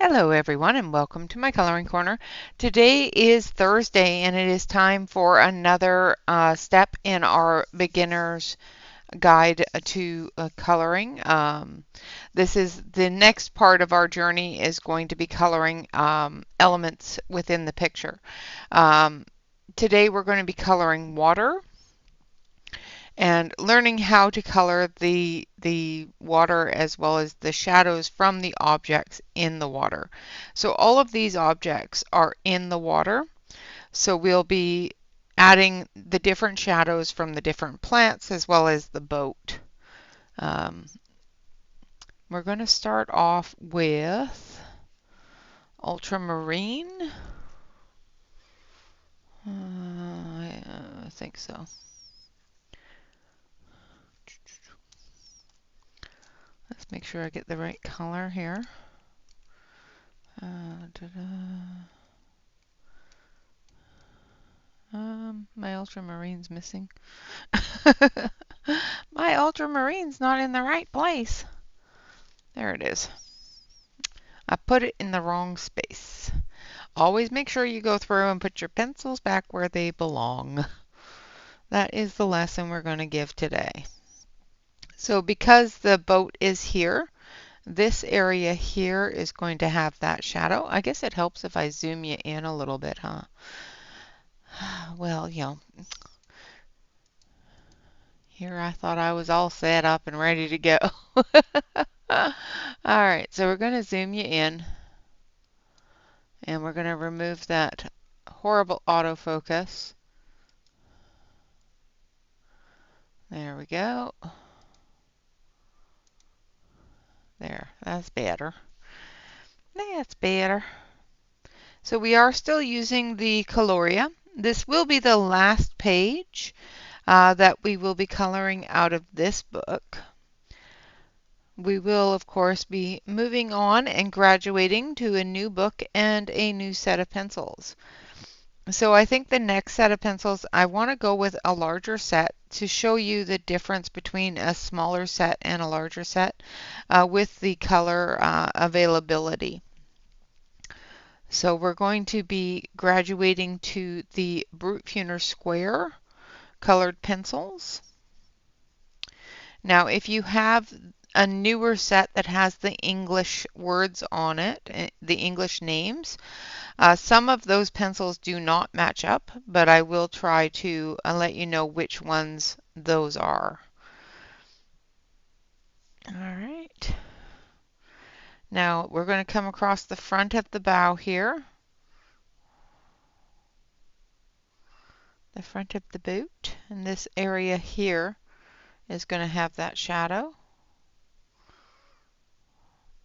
Hello everyone and welcome to my coloring corner. Today is Thursday and it is time for another step in our beginner's guide to coloring. This is the next part of our journey is going to be coloring elements within the picture. Today we're going to be coloring water and learning how to color the water as well as the shadows from the objects in the water. So all of these objects are in the water. So we'll be adding the different shadows from the different plants as well as the boat. We're going to start off with ultramarine. I think so. Let's make sure I get the right color here. My ultramarine's missing. My ultramarine's not in the right place. There it is. I put it in the wrong space. Always make sure you go through and put your pencils back where they belong. That is the lesson we're going to give today. So because the boat is here, this area here is going to have that shadow. I guess it helps if I zoom you in a little bit, huh? Well, here I thought I was all set up and ready to go. All right, so we're going to zoom you in and we're going to remove that horrible autofocus. There we go. There, that's better. That's better. So we are still using the Colorya. This will be the last page that we will be coloring out of this book. We will, of course, be moving on and graduating to a new book and a new set of pencils. So I think the next set of pencils, I want to go with a larger set to show you the difference between a smaller set and a larger set with the color availability. So we're going to be graduating to the Brute Square colored pencils. Now, if you have a newer set that has the English words on it, the English names, some of those pencils do not match up, but I will try to let you know which ones those are. All right. Now we're going to come across the front of the bow here. The front of the boat, and this area here is going to have that shadow.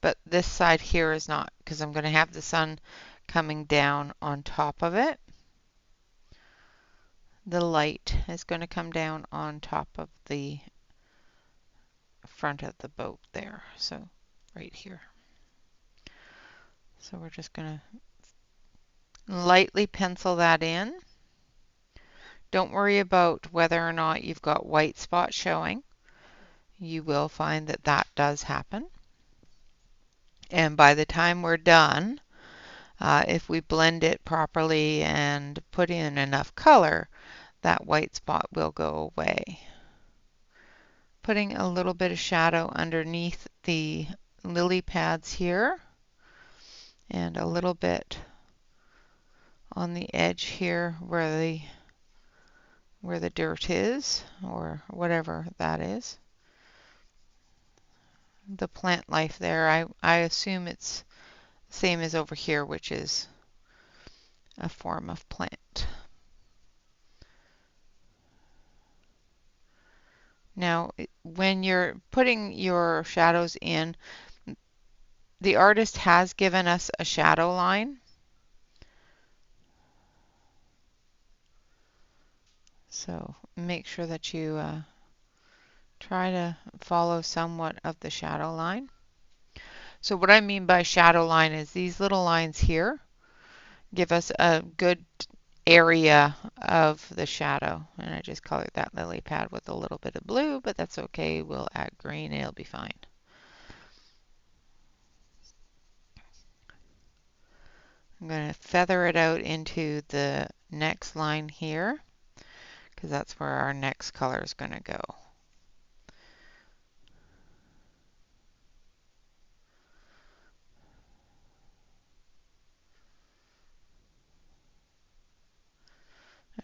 But this side here is not, because I'm going to have the sun coming down on top of it. The light is going to come down on top of the front of the boat there, so right here. So we're just going to lightly pencil that in. Don't worry about whether or not you've got white spots showing. You will find that that does happen. And by the time we're done, if we blend it properly and put in enough color, that white spot will go away. Putting a little bit of shadow underneath the lily pads here and a little bit on the edge here where the dirt is, or whatever that is. The plant life there, I assume it's the same as over here, which is a form of plant. Now, when you're putting your shadows in, the artist has given us a shadow line. So make sure that you try to follow somewhat of the shadow line. So what I mean by shadow line is these little lines here give us a good area of the shadow. And I just colored that lily pad with a little bit of blue, but that's okay. We'll add green and it'll be fine. I'm going to feather it out into the next line here because that's where our next color is going to go.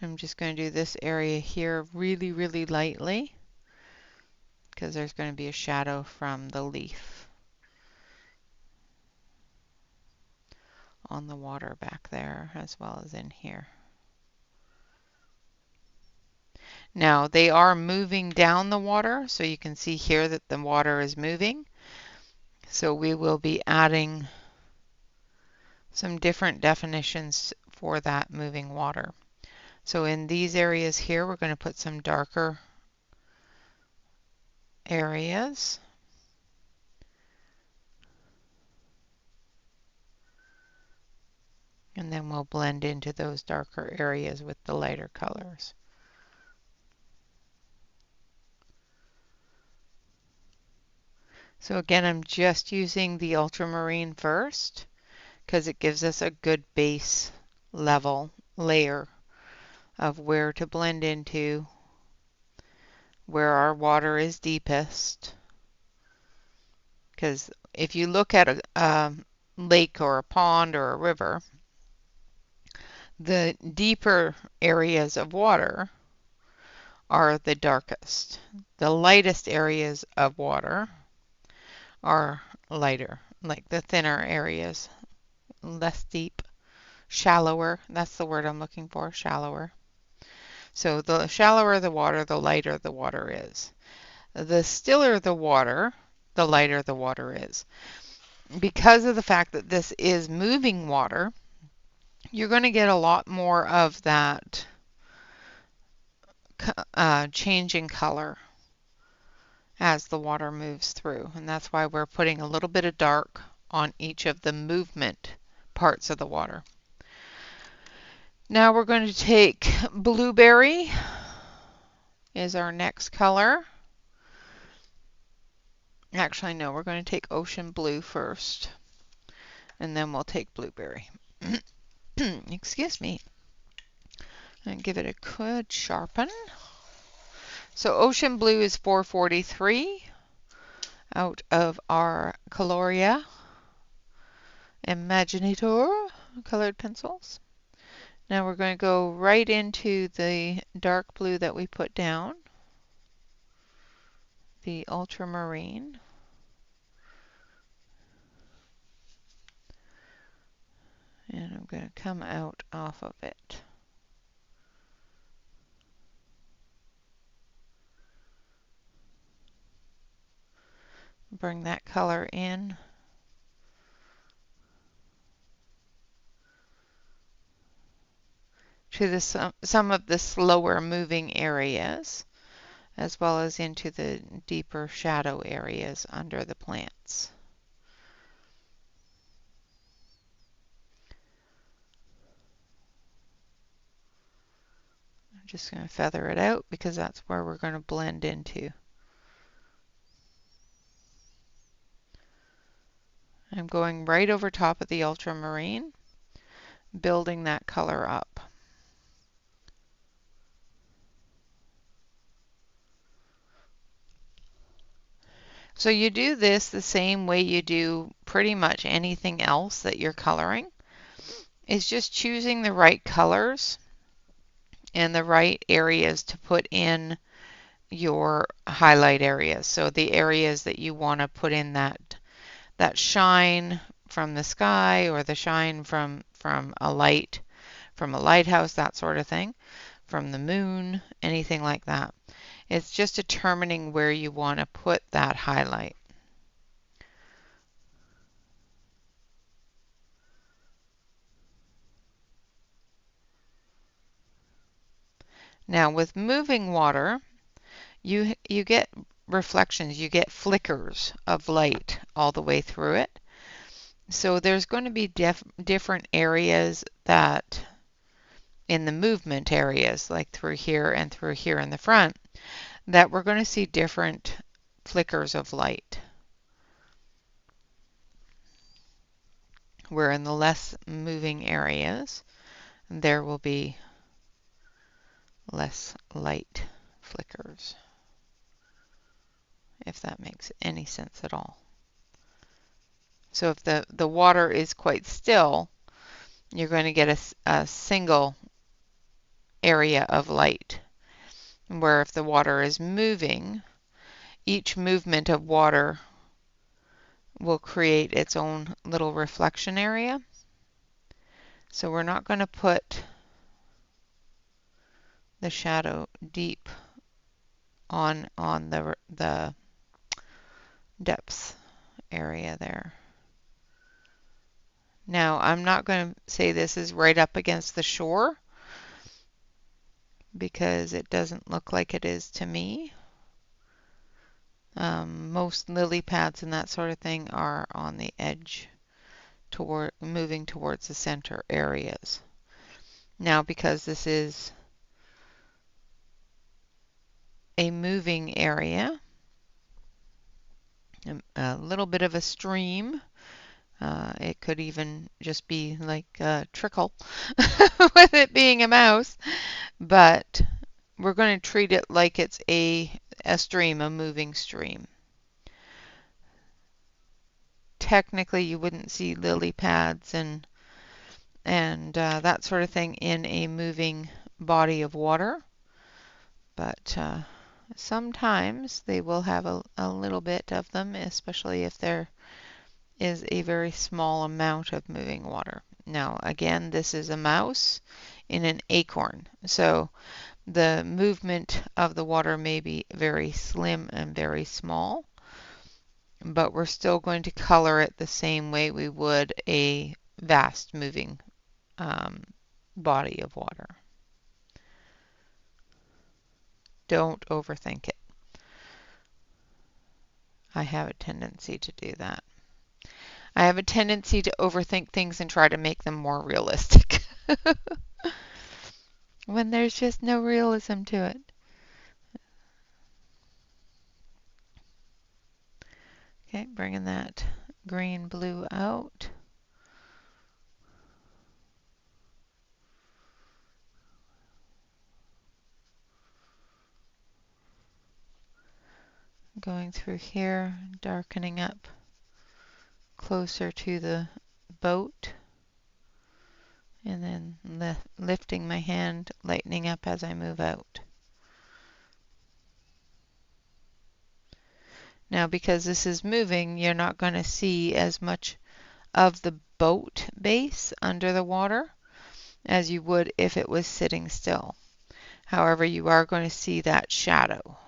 I'm just going to do this area here really, really lightly because there's going to be a shadow from the leaf on the water back there as well as in here. Now they are moving down the water, so you can see here that the water is moving. So we will be adding some different definitions for that moving water. So in these areas here, we're going to put some darker areas. And then we'll blend into those darker areas with the lighter colors. So again, I'm just using the ultramarine first because it gives us a good base level layer of where to blend into, where our water is deepest. Because if you look at a lake or a pond or a river, the deeper areas of water are the darkest. The lightest areas of water are lighter, like the thinner areas, less deep, shallower. That's the word I'm looking for, shallower. So the shallower the water, the lighter the water is. The stiller the water, the lighter the water is. Because of the fact that this is moving water, you're going to get a lot more of that change in color as the water moves through. And that's why we're putting a little bit of dark on each of the movement parts of the water. Now we're going to take blueberry is our next color. Actually, no, we're going to take ocean blue first, and then we'll take blueberry. Excuse me. And give it a good sharpen. So ocean blue is 443 out of our Colorya Imaginator colored pencils. Now we're going to go right into the dark blue that we put down, the ultramarine. And I'm going to come out off of it. Bring that color in. To some of the slower moving areas, as well as into the deeper shadow areas under the plants. I'm just going to feather it out because that's where we're going to blend into. I'm going right over top of the ultramarine, building that color up. So you do this the same way you do pretty much anything else that you're coloring. It's just choosing the right colors and the right areas to put in your highlight areas. So the areas that you want to put in that shine from the sky or the shine from a light, from a lighthouse, that sort of thing, from the moon, anything like that. It's just determining where you want to put that highlight. Now with moving water, you get reflections, you get flickers of light all the way through it. So there's going to be different areas that in the movement areas, like through here and through here in the front, that we're going to see different flickers of light. where in the less moving areas, there will be less light flickers, if that makes any sense at all. So if the water is quite still, you're going to get a single area of light. Where if the water is moving, each movement of water will create its own little reflection area. So we're not going to put the shadow deep on the depths area there. Now I'm not going to say this is right up against the shore because it doesn't look like it is to me. Most lily pads and that sort of thing are on the edge moving towards the center areas. Now because this is a moving area, a little bit of a stream, it could even just be like a trickle with it being a mouse, but we're going to treat it like it's a stream, a moving stream. Technically, you wouldn't see lily pads and that sort of thing in a moving body of water, but sometimes they will have a little bit of them, especially if there is a very small amount of moving water. Now, again, this is a mouse in an acorn, so the movement of the water may be very slim and very small, but we're still going to color it the same way we would a vast moving body of water. Don't overthink it. I have a tendency to do that. I have a tendency to overthink things and try to make them more realistic when there's just no realism to it. Okay, bringing that green blue out. Going through here, darkening up closer to the boat, and then lifting my hand, lightening up as I move out. Now, because this is moving, you're not going to see as much of the boat base under the water as you would if it was sitting still. However, you are going to see that shadow.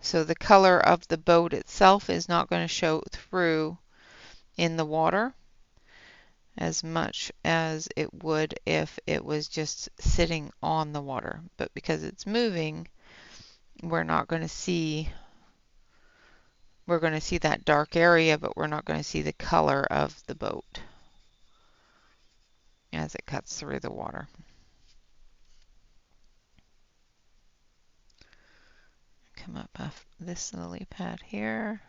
So the color of the boat itself is not going to show through in the water as much as it would if it was just sitting on the water. But because it's moving, we're going to see that dark area, but we're not going to see the color of the boat as it cuts through the water. Come up off this lily pad here.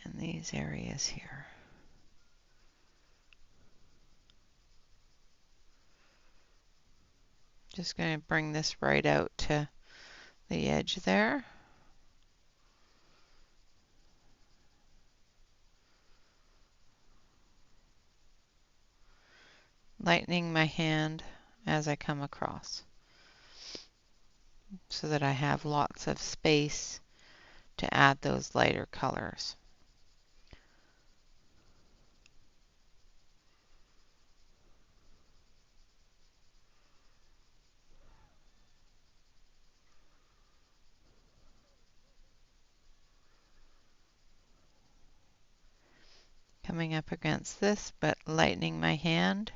And these areas here. Just going to bring this right out to the edge there. Lightening my hand as I come across so that I have lots of space to add those lighter colors. Coming up against this, but lightening my hand.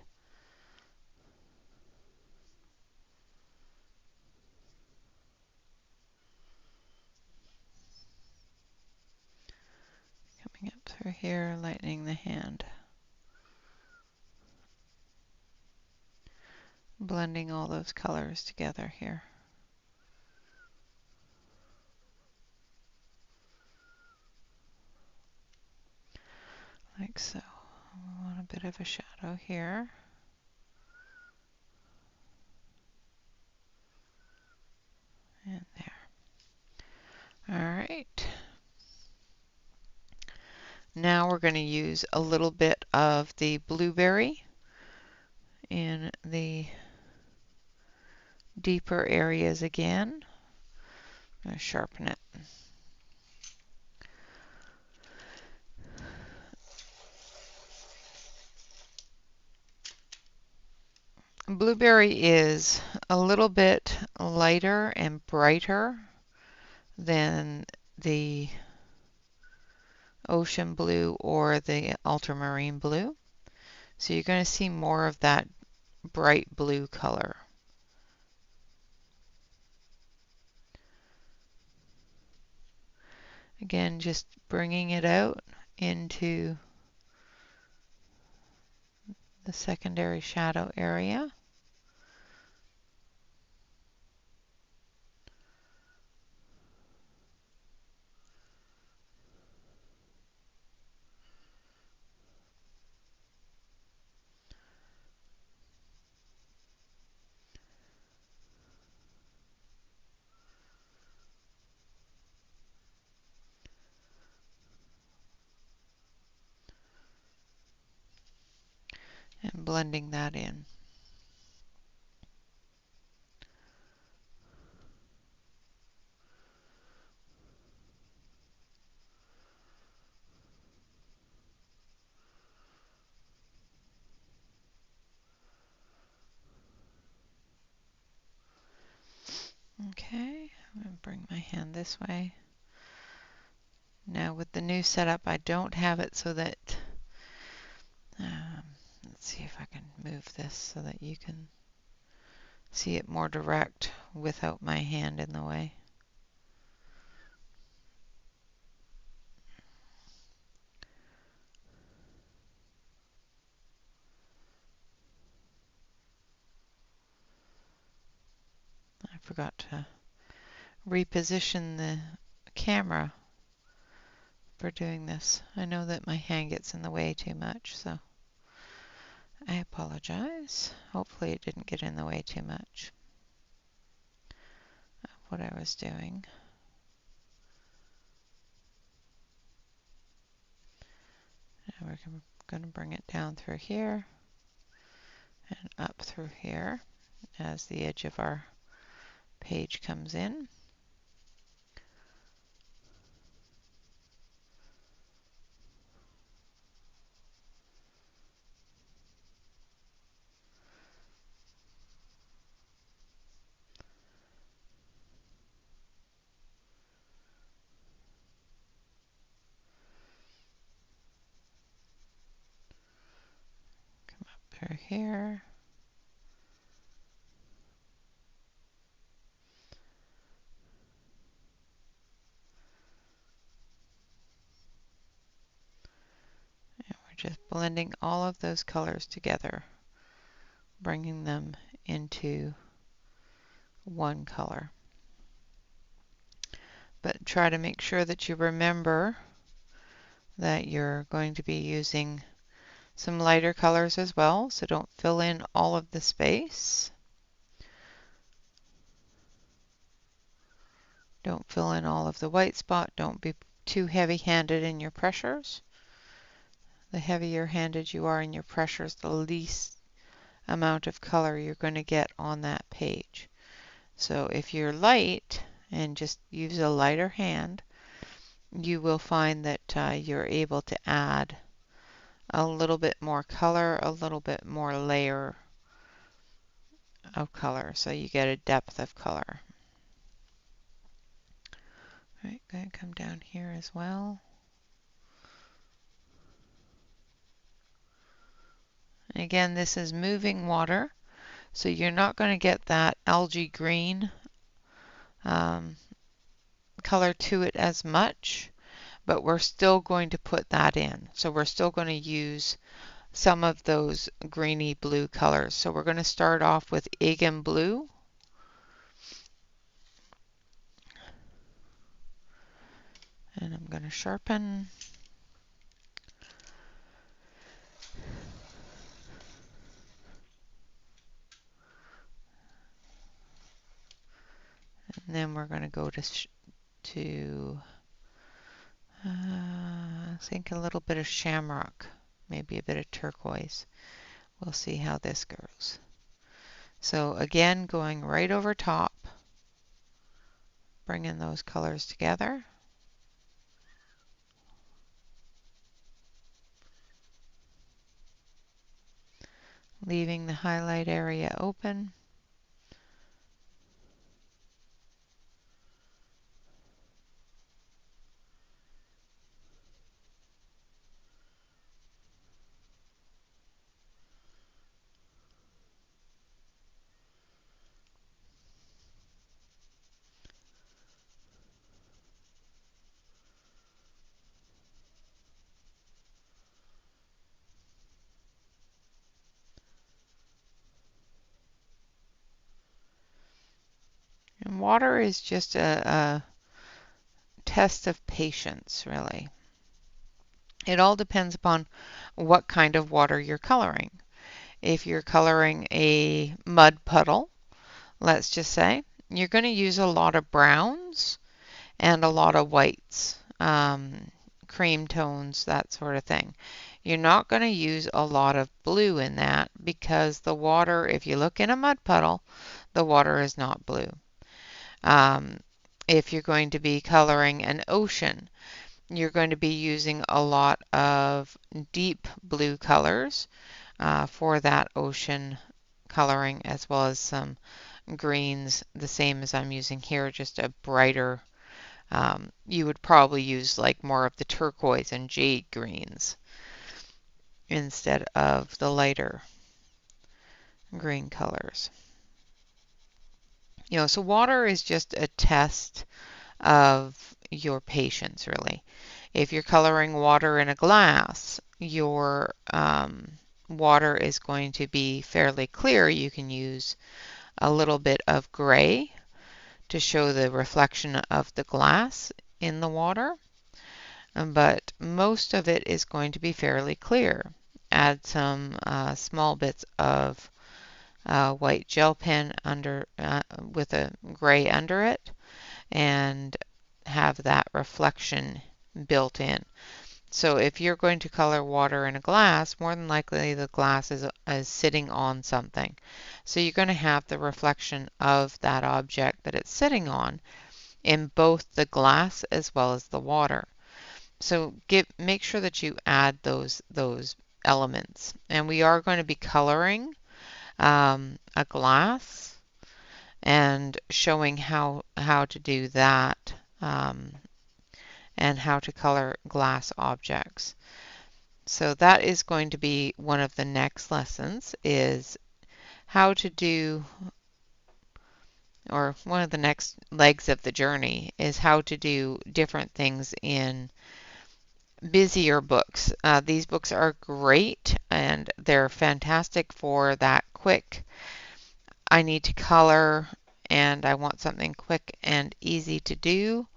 Coming up through here, lightening the hand. Blending all those colors together here. Like so. We want a bit of a shadow here. And there. Alright. Now we're going to use a little bit of the blueberry in the deeper areas again. I'm going to sharpen it. Blueberry is a little bit lighter and brighter than the ocean blue or the ultramarine blue. So you're going to see more of that bright blue color. Again, just bringing it out into the secondary shadow area. And blending that in. Okay, I'm going to bring my hand this way. Now with the new setup, I don't have it so that, let's see if I can move this so that you can see it more direct without my hand in the way. I forgot to reposition the camera for doing this. I know that my hand gets in the way too much, so I apologize. Hopefully it didn't get in the way too much of what I was doing. And we're going to bring it down through here and up through here as the edge of our page comes in. Come up through here. And we're just blending all of those colors together, bringing them into one color. But try to make sure that you remember that you're going to be using some lighter colors as well, so don't fill in all of the space. Don't fill in all of the white spot. Don't be too heavy-handed in your pressures. The heavier handed you are in your pressures, the least amount of color you're going to get on that page. So if you're light and just use a lighter hand, you will find that you're able to add a little bit more color, a little bit more layer of color, so you get a depth of color. All right, going to come down here as well. And again, this is moving water, so you're not going to get that algae green color to it as much, but we're still going to put that in. So we're still going to use some of those greeny blue colors. So we're going to start off with Again Blue. And I'm going to sharpen. And then we're going to go to I think a little bit of shamrock, maybe a bit of turquoise. We'll see how this goes. So again, going right over top, bringing those colors together. Leaving the highlight area open. And water is just a test of patience, really. It all depends upon what kind of water you're coloring. If you're coloring a mud puddle, let's just say, you're going to use a lot of browns and a lot of whites, cream tones, that sort of thing. You're not going to use a lot of blue in that because the water, if you look in a mud puddle, the water is not blue. If you're going to be coloring an ocean, you're going to be using a lot of deep blue colors for that ocean coloring, as well as some greens, the same as I'm using here, just a brighter. You would probably use like more of the turquoise and jade greens instead of the lighter green colors. So water is just a test of your patience, really. If you're coloring water in a glass, your water is going to be fairly clear. You can use a little bit of gray to show the reflection of the glass in the water, but most of it is going to be fairly clear. Add some small bits of white gel pen under with a gray under it, and have that reflection built in. So if you're going to color water in a glass, more than likely the glass is sitting on something. So you're going to have the reflection of that object that it's sitting on in both the glass as well as the water. So make sure that you add those elements. And we are going to be coloring a glass and showing how to do that, and how to color glass objects. So that is going to be one of the next lessons, is how to do, or one of the next legs of the journey is how to do different things in busier books. These books are great and they're fantastic for that quick, I need to color and I want something quick and easy to do,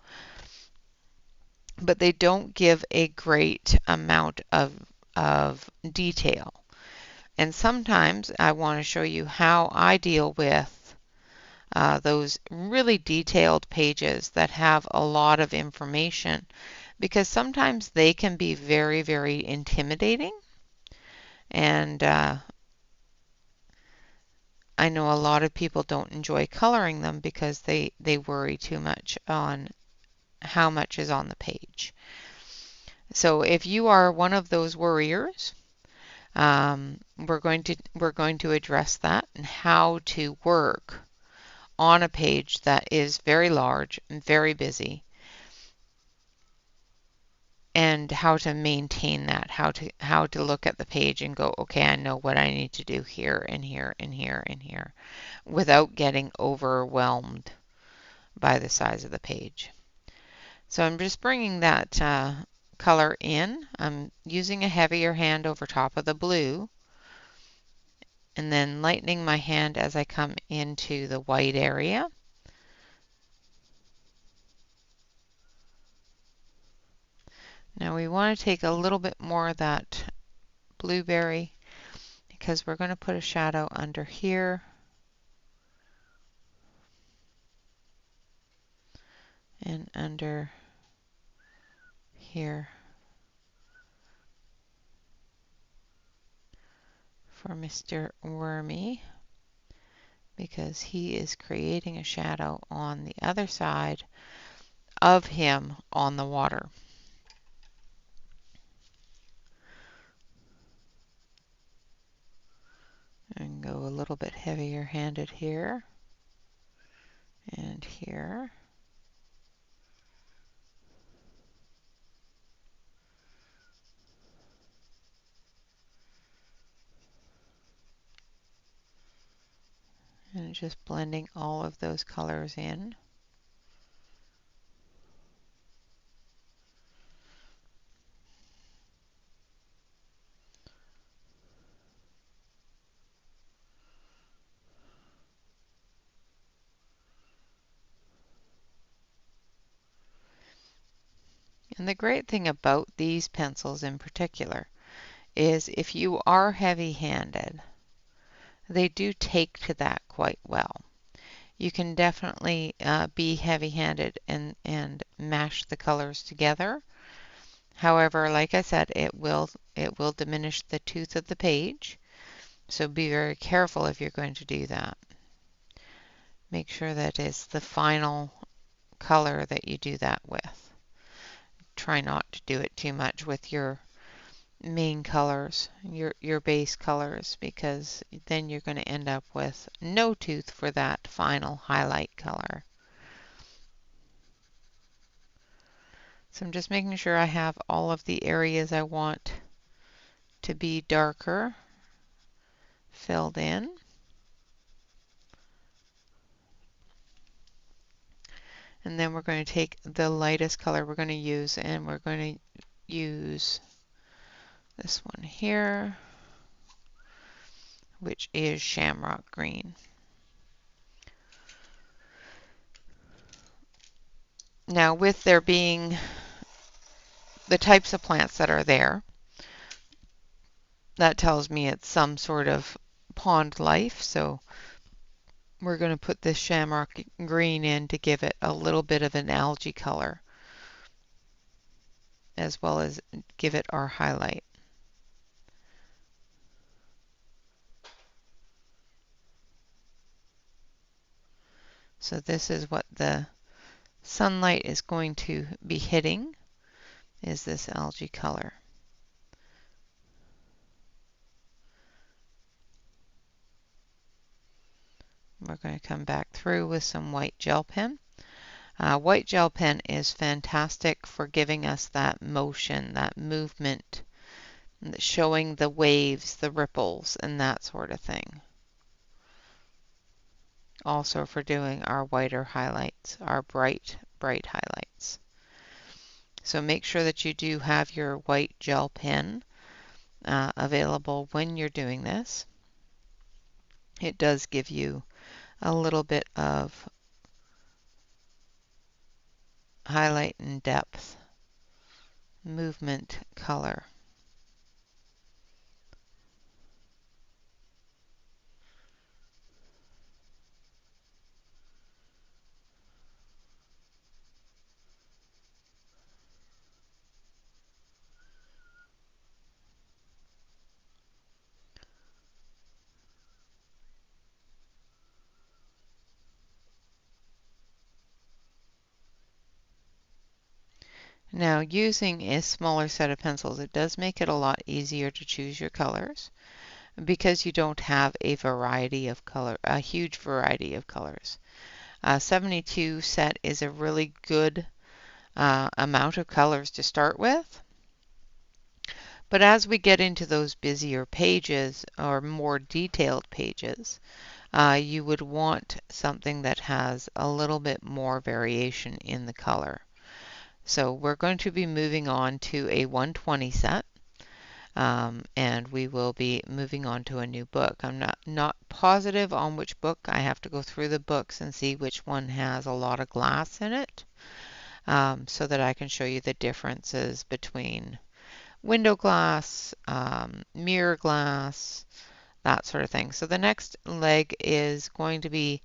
but they don't give a great amount of detail. And sometimes I want to show you how I deal with those really detailed pages that have a lot of information, because sometimes they can be very, very intimidating. And I know a lot of people don't enjoy coloring them because they worry too much on how much is on the page. So if you are one of those worriers, we're going to address that and how to work on a page that is very large and very busy, and how to maintain that, how to look at the page and go, okay, I know what I need to do here and here and here and here, without getting overwhelmed by the size of the page. So I'm just bringing that color in. I'm using a heavier hand over top of the blue, and then lightening my hand as I come into the white area. Now we want to take a little bit more of that blueberry because we're going to put a shadow under here and under here for Mr. Wormy, because he is creating a shadow on the other side of him on the water. And go a little bit heavier handed here and here. And just blending all of those colors in. And the great thing about these pencils in particular is if you are heavy-handed, they do take to that quite well. You can definitely be heavy-handed and mash the colors together. However, like I said, it will diminish the tooth of the page. So be very careful if you're going to do that. Make sure that it's the final color that you do that with. Try not to do it too much with your main colors, your base colors, because then you're going to end up with no tooth for that final highlight color. So I'm just making sure I have all of the areas I want to be darker filled in. And then we're going to take the lightest color we're going to use, and we're going to use this one here, which is Shamrock Green. Now, with there being the types of plants that are there, that tells me it's some sort of pond life, so we're going to put this Shamrock Green in to give it a little bit of an algae color, as well as give it our highlight. So this is what the sunlight is going to be hitting, is this algae color. We're going to come back through with some white gel pen. White gel pen is fantastic for giving us that motion, that movement, showing the waves, the ripples, and that sort of thing. Also for doing our whiter highlights, our bright highlights. So make sure that you do have your white gel pen available when you're doing this. It does give you a little bit of highlight and depth, movement, color. Now, using a smaller set of pencils, it does make it a lot easier to choose your colors because you don't have a variety of color, a huge variety of colors. 72 set is a really good amount of colors to start with. But as we get into those busier pages or more detailed pages, you would want something that has a little bit more variation in the color. So we're going to be moving on to a 120 set. And we will be moving on to a new book. I'm not positive on which book. I have to go through the books and see which one has a lot of glass in it, so that I can show you the differences between window glass, mirror glass, that sort of thing. So the next leg is going to be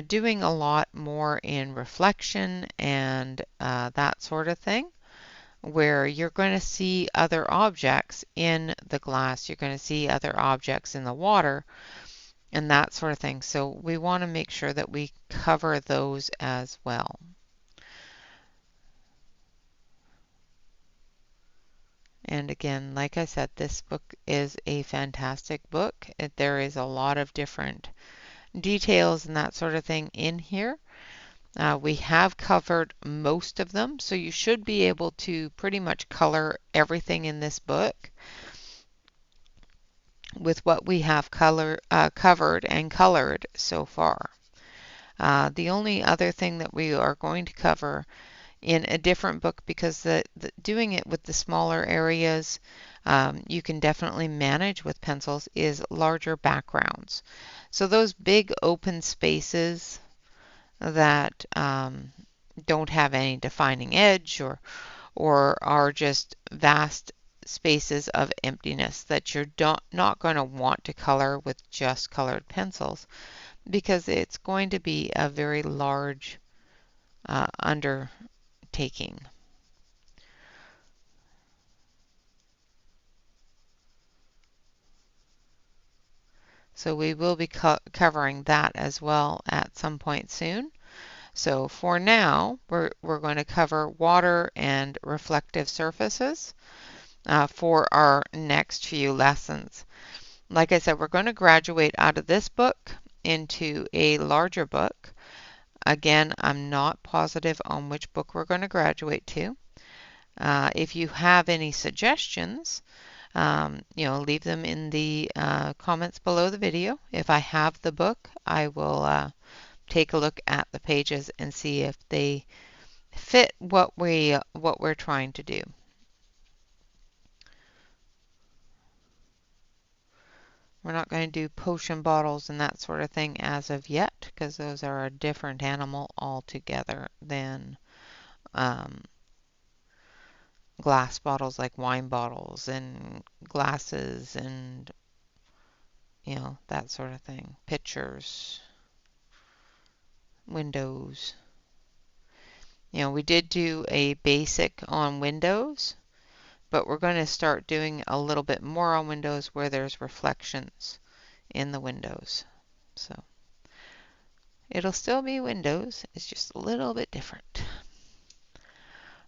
doing a lot more in reflection and that sort of thing, where you're going to see other objects in the glass, you're going to see other objects in the water, and that sort of thing. So we want to make sure that we cover those as well. And again, like I said, this book is a fantastic book. There is a lot of different details and that sort of thing in here. We have covered most of them, so you should be able to pretty much color everything in this book with what we have covered and colored so far. The only other thing that we are going to cover in a different book, because doing it with the smaller areas, you can definitely manage with pencils, is larger backgrounds. So those big open spaces that don't have any defining edge, or are just vast spaces of emptiness that you're not going to want to color with just colored pencils, because it's going to be a very large undertaking. So we will be covering that as well at some point soon. So for now, we're going to cover water and reflective surfaces for our next few lessons. Like I said, we're going to graduate out of this book into a larger book. Again, I'm not positive on which book we're going to graduate to. If you have any suggestions, leave them in the comments below the video. If I have the book, I will take a look at the pages and see if they fit what we're trying to do. We're not going to do potion bottles and that sort of thing as of yet, because those are a different animal altogether than glass bottles, like wine bottles and glasses and that sort of thing. Pictures, windows. We did do a basic on windows, but we're going to start doing a little bit more on windows where there's reflections in the windows. So it'll still be windows, it's just a little bit different.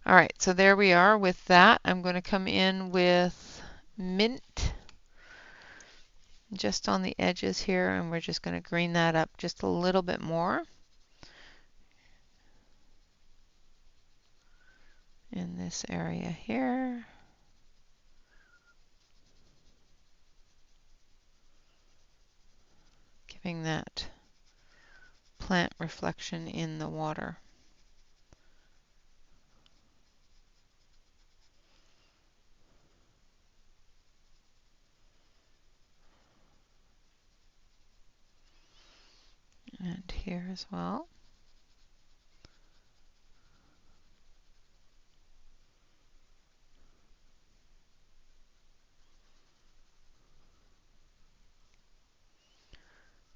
All right, so there we are with that. I'm going to come in with mint just on the edges here, and we're just going to green that up just a little bit more in this area here. Giving that plant reflection in the water. And here as well.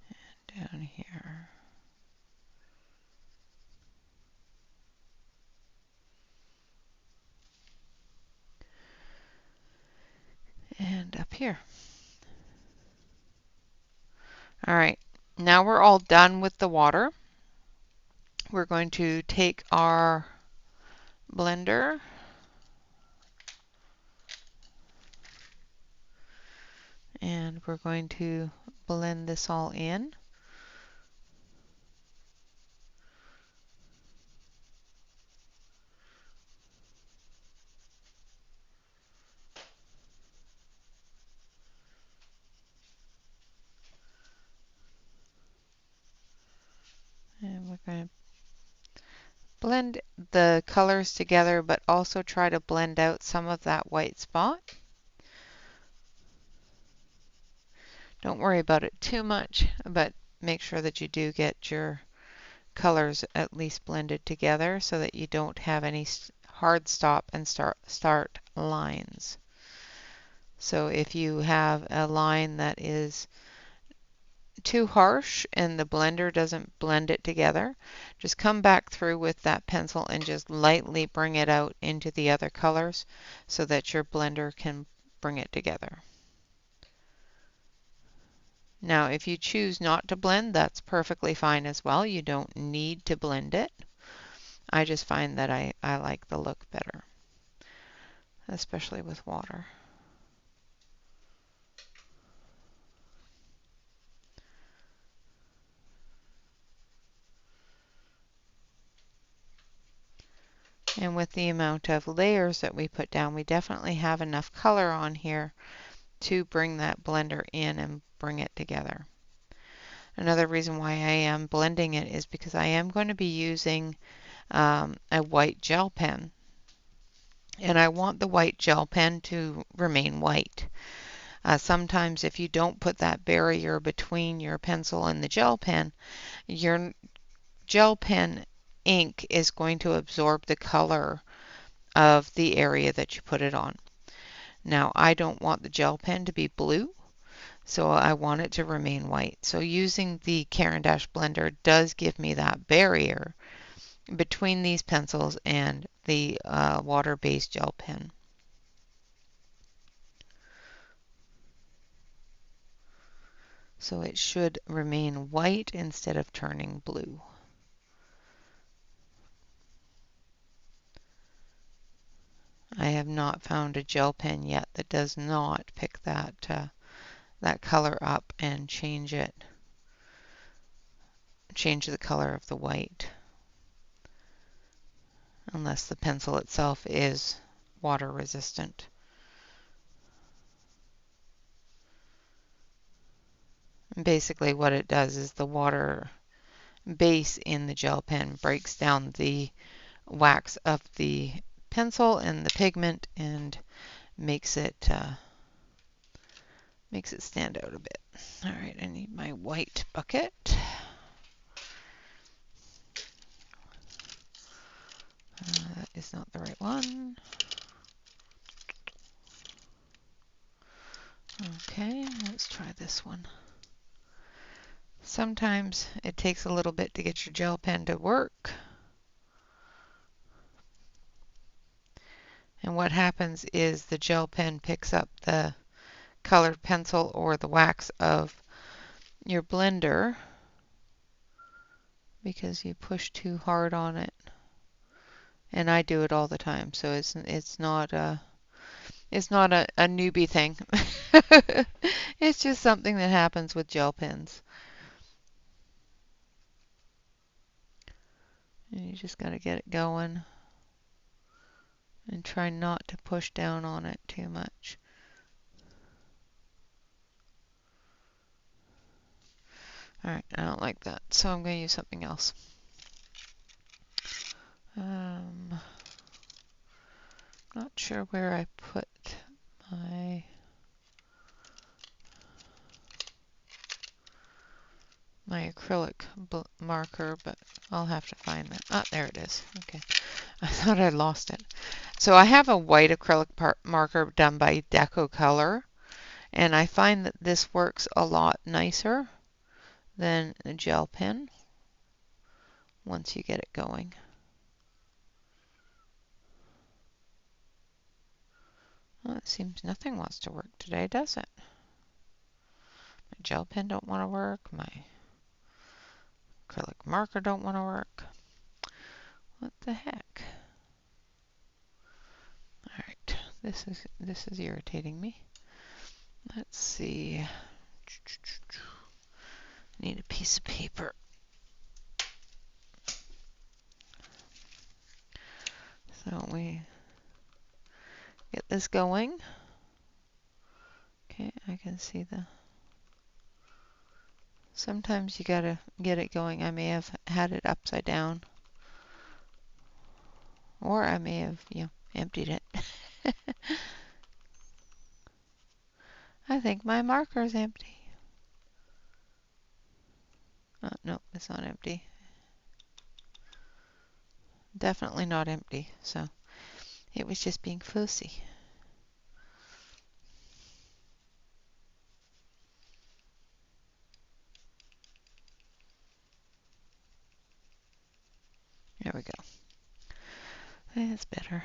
And down here. And up here. All right, now we're all done with the water. We're going to take our blender and we're going to blend this all in. And we're going to Blend the colors together, but also try to blend out some of that white spot. Don't worry about it too much, but make sure that you do get your colors at least blended together so that you don't have any hard stop and start lines. So if you have a line that is too harsh and the blender doesn't blend it together, just come back through with that pencil and just lightly bring it out into the other colors so that your blender can bring it together. Now, if you choose not to blend, that's perfectly fine as well. You don't need to blend it. I just find that I like the look better, especially with water. And with the amount of layers that we put down, we definitely have enough color on here to bring that blender in and bring it together. Another reason why I am blending it is because I am going to be using a white gel pen. And I want the white gel pen to remain white. Sometimes if you don't put that barrier between your pencil and the gel pen, your gel pen ink is going to absorb the color of the area that you put it on. Now, I don't want the gel pen to be blue, so I want it to remain white. So using the Caran d'Ache blender does give me that barrier between these pencils and the water-based gel pen. So it should remain white instead of turning blue. I have not found a gel pen yet that does not pick that color up and change the color of the white, unless the pencil itself is water resistant. And basically what it does is the water base in the gel pen breaks down the wax of the pencil and the pigment and makes it stand out a bit. All right, I need my white bucket. That is not the right one. Okay, let's try this one. Sometimes it takes a little bit to get your gel pen to work. And what happens is the gel pen picks up the colored pencil or the wax of your blender because you push too hard on it. And I do it all the time, so it's not a newbie thing. It's just something that happens with gel pens. And you just got to get it going and try not to push down on it too much. Alright, I don't like that, so I'm going to use something else. Not sure where I put my acrylic marker, but I'll have to find that. Ah, there it is. Okay. I thought I lost it. So I have a white acrylic marker done by Color, and I find that this works a lot nicer than a gel pen once you get it going. Well, it seems nothing wants to work today, does it? My gel pen don't want to work. My acrylic marker don't want to work. What the heck? All right, this is irritating me. Let's see. Need a piece of paper. So we get this going. Okay, I can see sometimes you gotta get it going. I may have had it upside down. Or I may have, emptied it. I think my marker is empty. Oh, no, it's not empty. Definitely not empty, so it was just being fussy. There we go. That's better.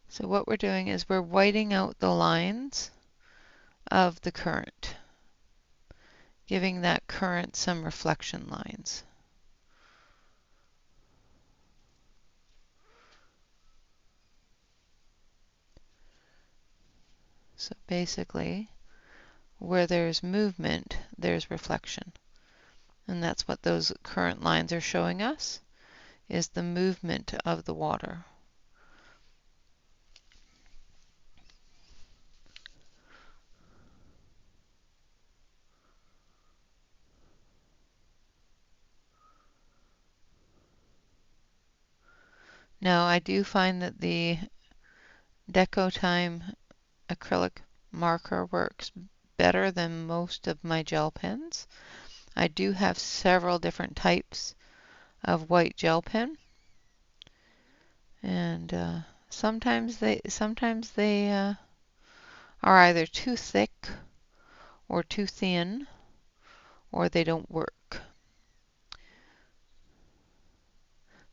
So what we're doing is we're whiting out the lines of the current, giving that current some reflection lines. So basically, where there's movement, there's reflection. And that's what those current lines are showing us, is the movement of the water. Now, I do find that the Deco Time acrylic marker works better than most of my gel pens. I do have several different types of white gel pen, and sometimes they are either too thick or too thin, or they don't work.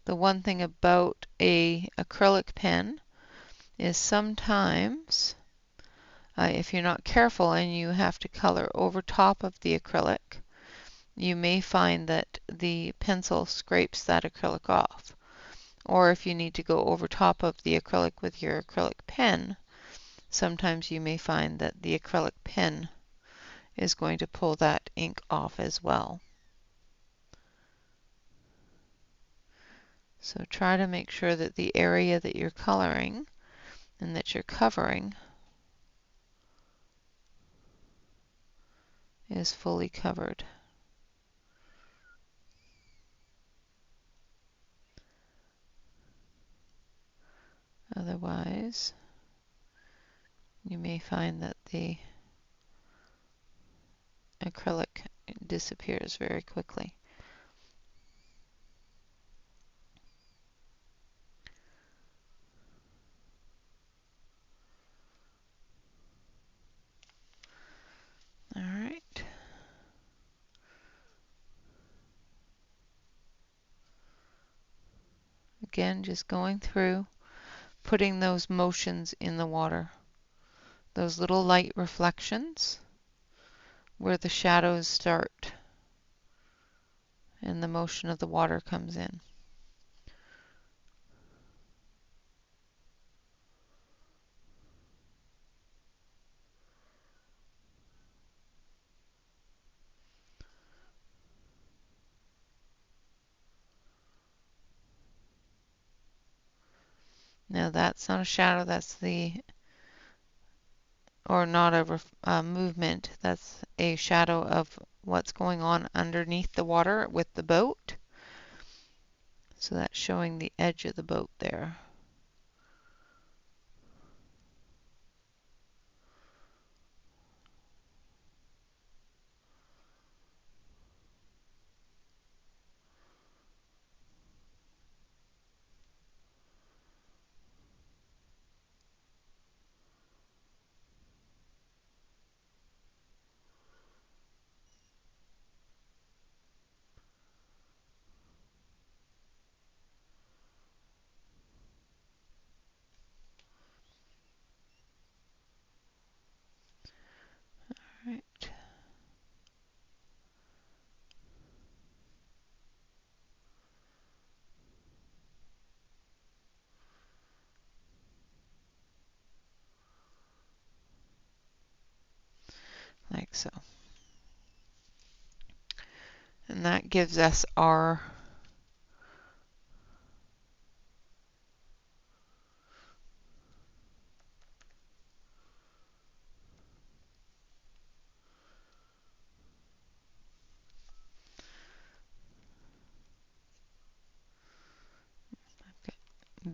The one thing about a acrylic pen is sometimes if you're not careful and you have to color over top of the acrylic, you may find that the pencil scrapes that acrylic off. Or if you need to go over top of the acrylic with your acrylic pen, sometimes you may find that the acrylic pen is going to pull that ink off as well. So try to make sure that the area that you're coloring and that you're covering is fully covered. Otherwise, you may find that the acrylic disappears very quickly. All right. Again, just going through, putting those motions in the water. Those little light reflections where the shadows start and the motion of the water comes in. Now that's not a shadow, that's or not a movement, that's a shadow of what's going on underneath the water with the boat. So that's showing the edge of the boat there. Right. Like so. And that gives us our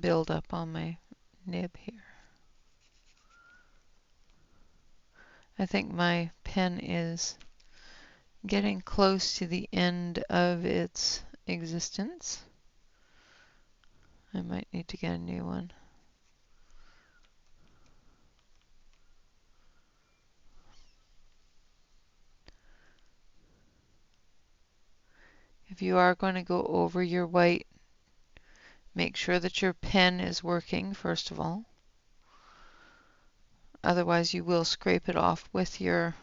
build up on my nib here. I think my pen is getting close to the end of its existence. I might need to get a new one. If you are going to go over your white, make sure that your pen is working first of all. Otherwise you will scrape it off with the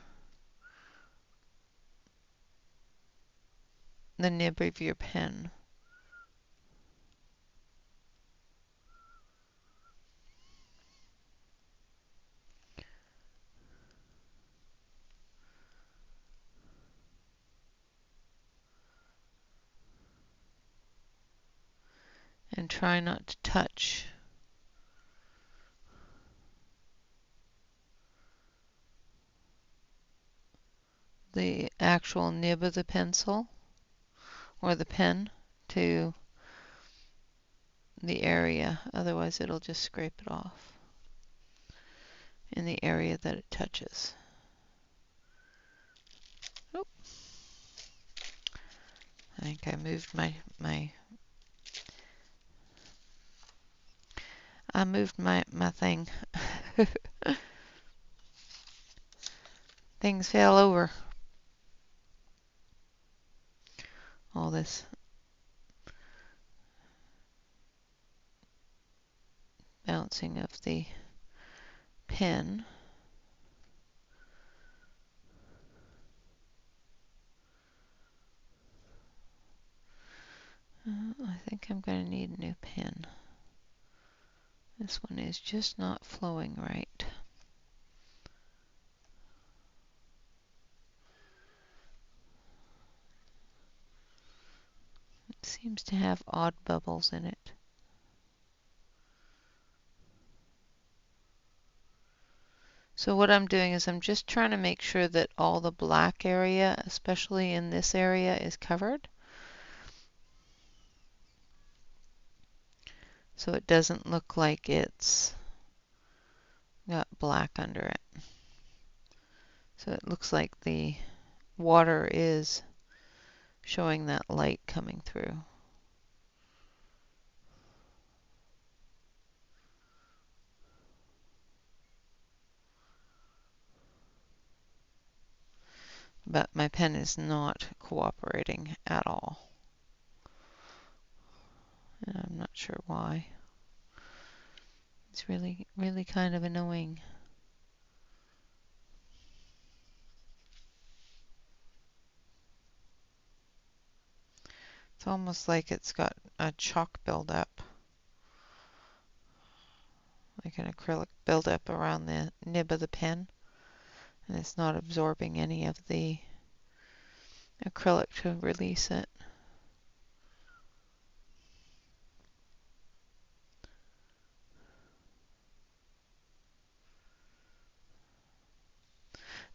nib of your pen. And try not to touch the actual nib of the pencil or the pen to the area, otherwise it'll just scrape it off in the area that it touches. Oh, I think I moved my thing. Things fell over. All this bouncing of the pen. I think I'm going to need a new pen. This one is just not flowing right. It seems to have odd bubbles in it. So what I'm doing is I'm just trying to make sure that all the black area, especially in this area, is covered. So it doesn't look like it's got black under it. So it looks like the water is showing that light coming through. But my pen is not cooperating at all. And I'm not sure why. It's really, really kind of annoying. It's almost like it's got a chalk buildup, like an acrylic buildup around the nib of the pen, and it's not absorbing any of the acrylic to release it.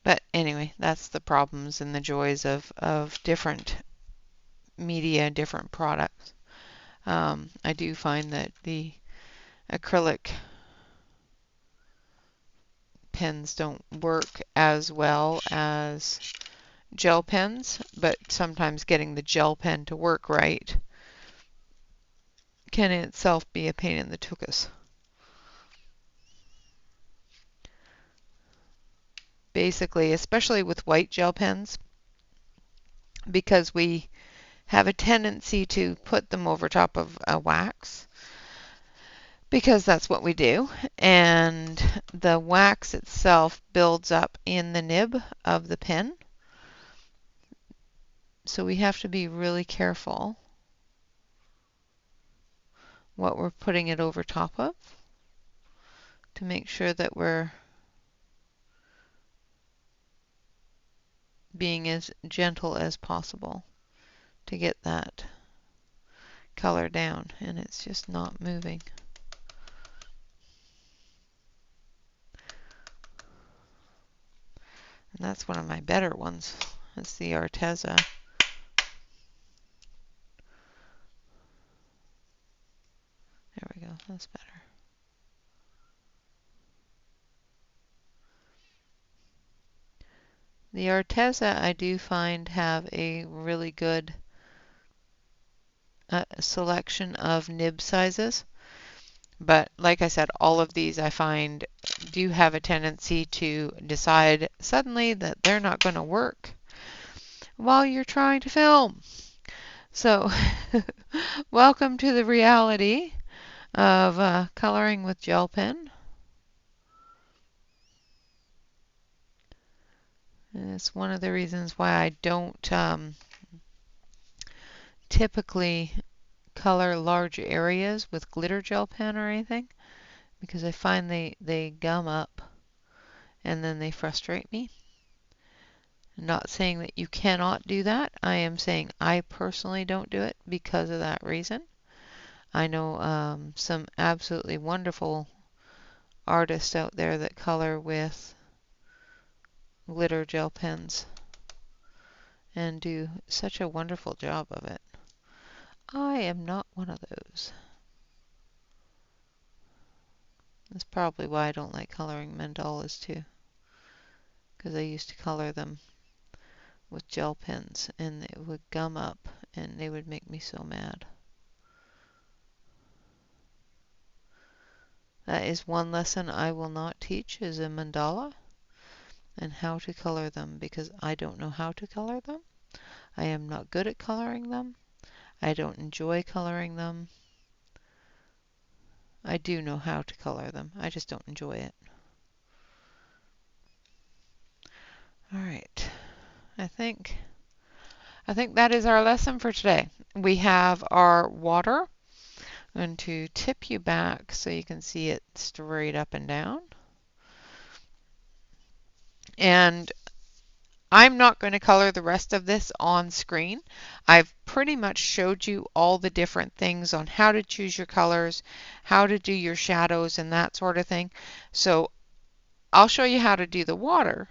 But anyway, that's the problems and the joys of different media, different products. I do find that the acrylic pens don't work as well as gel pens, but sometimes getting the gel pen to work right can in itself be a pain in the tuchus. Basically, especially with white gel pens, because we have a tendency to put them over top of a wax, because that's what we do, and the wax itself builds up in the nib of the pen. So we have to be really careful what we're putting it over top of to make sure that we're being as gentle as possible to get that color down, and it's just not moving. And that's one of my better ones. It's the Arteza. There we go. That's better. The Arteza I do find have a really good selection of nib sizes. But like I said, all of these I find do have a tendency to decide suddenly that they're not going to work while you're trying to film. So welcome to the reality of coloring with gel pen. And it's one of the reasons why I don't typically color large areas with glitter gel pen or anything, because I find they gum up and then they frustrate me. I'm not saying that you cannot do that. I am saying I personally don't do it because of that reason. I know some absolutely wonderful artists out there that color with glitter gel pens and do such a wonderful job of it. I am not one of those. That's probably why I don't like coloring mandalas too, because I used to color them with gel pens and it would gum up and they would make me so mad. That is one lesson I will not teach, is a mandala and how to color them, because I don't know how to color them. I am not good at coloring them. I don't enjoy coloring them. I do know how to color them. I just don't enjoy it. All right. I think that is our lesson for today. We have our water. I'm going to tip you back so you can see it straight up and down. And I'm not going to color the rest of this on screen. I've pretty much showed you all the different things on how to choose your colors, how to do your shadows and that sort of thing. So I'll show you how to do the water.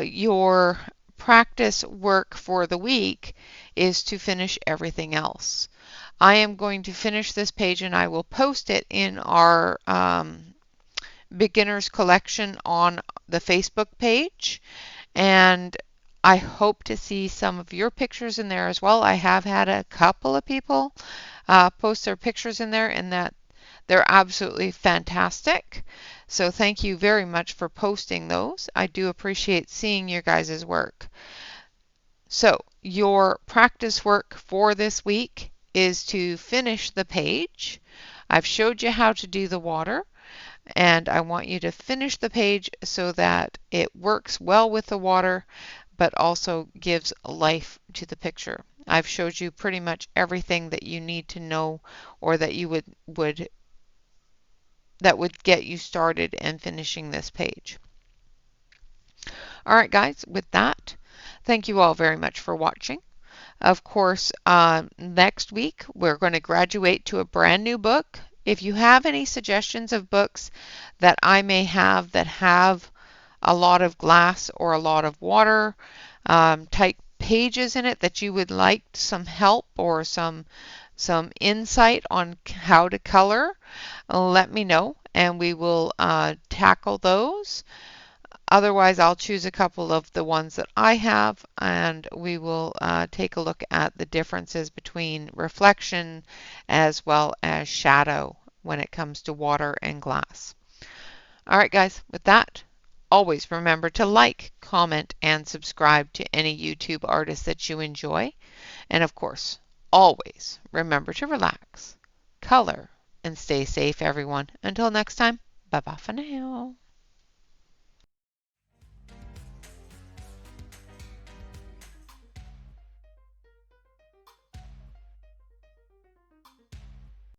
Your practice work for the week is to finish everything else. I am going to finish this page and I will post it in our beginners collection on the Facebook page. And I hope to see some of your pictures in there as well. I have had a couple of people post their pictures in there, and that they're absolutely fantastic. So thank you very much for posting those. I do appreciate seeing your guys' work. So your practice work for this week is to finish the page. I've showed you how to do the water, and I want you to finish the page so that it works well with the water but also gives life to the picture. I've showed you pretty much everything that you need to know, or that you would get you started in finishing this page. All right, guys, with that, thank you all very much for watching. Of course, next week we're going to graduate to a brand new book. If you have any suggestions of books that I may have that have a lot of glass or a lot of water type pages in it that you would like some help or some insight on how to color, let me know and we will tackle those. Otherwise, I'll choose a couple of the ones that I have and we will take a look at the differences between reflection as well as shadow when it comes to water and glass. All right, guys, with that, always remember to like, comment, and subscribe to any YouTube artist that you enjoy. And of course, always remember to relax, color, and stay safe, everyone. Until next time, bye-bye for now.